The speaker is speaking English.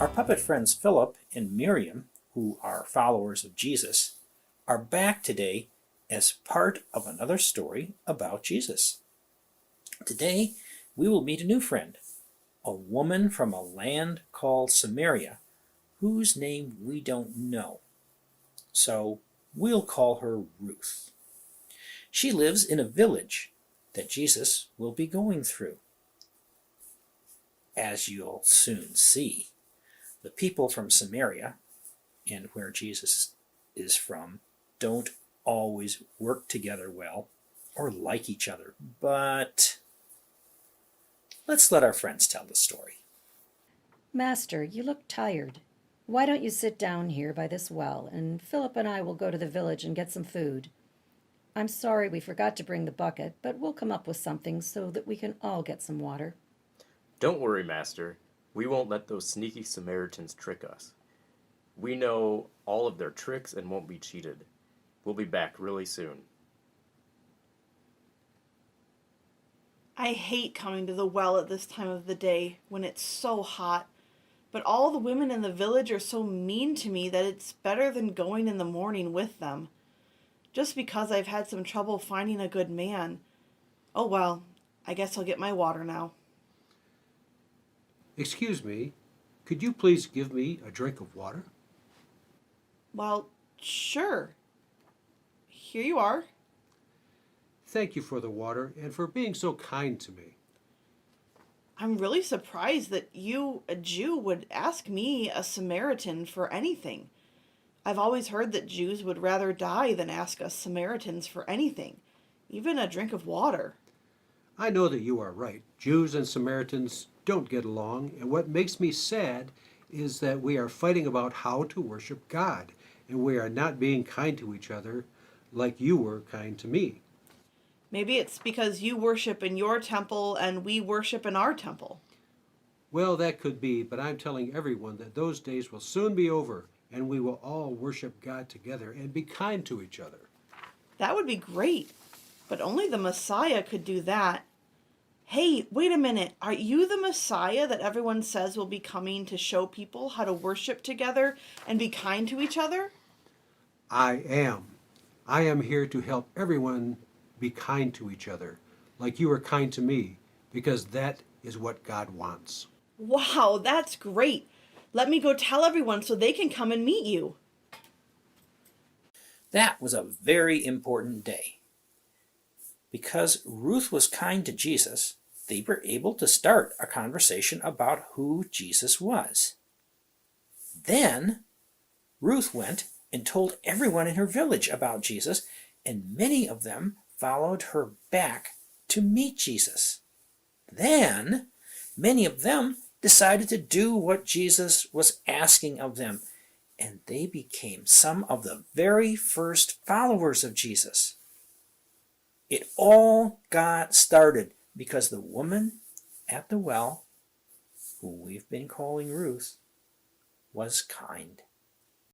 Our puppet friends Philip and Miriam, who are followers of Jesus, are back today as part of another story about Jesus. Today, we will meet a new friend, a woman from a land called Samaria, whose name we don't know. So we'll call her Ruth. She lives in a village that Jesus will be going through. As you'll soon see, the people from Samaria, and where Jesus is from, don't always work together well or like each other, but let's let our friends tell the story. Master, you look tired. Why don't you sit down here by this well, and Philip and I will go to the village and get some food. I'm sorry we forgot to bring the bucket, but we'll come up with something so that we can all get some water. Don't worry, Master. We won't let those sneaky Samaritans trick us. We know all of their tricks and won't be cheated. We'll be back really soon. I hate coming to the well at this time of the day when it's so hot, but all the women in the village are so mean to me that it's better than going in the morning with them. Just because I've had some trouble finding a good man. Oh well, I guess I'll get my water now. Excuse me, could you please give me a drink of water? Well, sure. Here you are. Thank you for the water and for being so kind to me. I'm really surprised that you, a Jew, would ask me, a Samaritan, for anything. I've always heard that Jews would rather die than ask us Samaritans for anything, even a drink of water. I know that you are right. Jews and Samaritans don't get along, and what makes me sad is that we are fighting about how to worship God, and we are not being kind to each other like you were kind to me. Maybe it's because you worship in your temple and we worship in our temple. Well, that could be, but I'm telling everyone that those days will soon be over, and we will all worship God together and be kind to each other. That would be great, but only the Messiah could do that. Hey, wait a minute. Are you the Messiah that everyone says will be coming to show people how to worship together and be kind to each other? I am. I am here to help everyone be kind to each other, like you are kind to me, because that is what God wants. Wow, that's great. Let me go tell everyone so they can come and meet you. That was a very important day. Because Ruth was kind to Jesus, they were able to start a conversation about who Jesus was. Then Ruth went and told everyone in her village about Jesus, and many of them followed her back to meet Jesus. Then many of them decided to do what Jesus was asking of them, and they became some of the very first followers of Jesus. It all got started because the woman at the well, who we've been calling Ruth, was kind.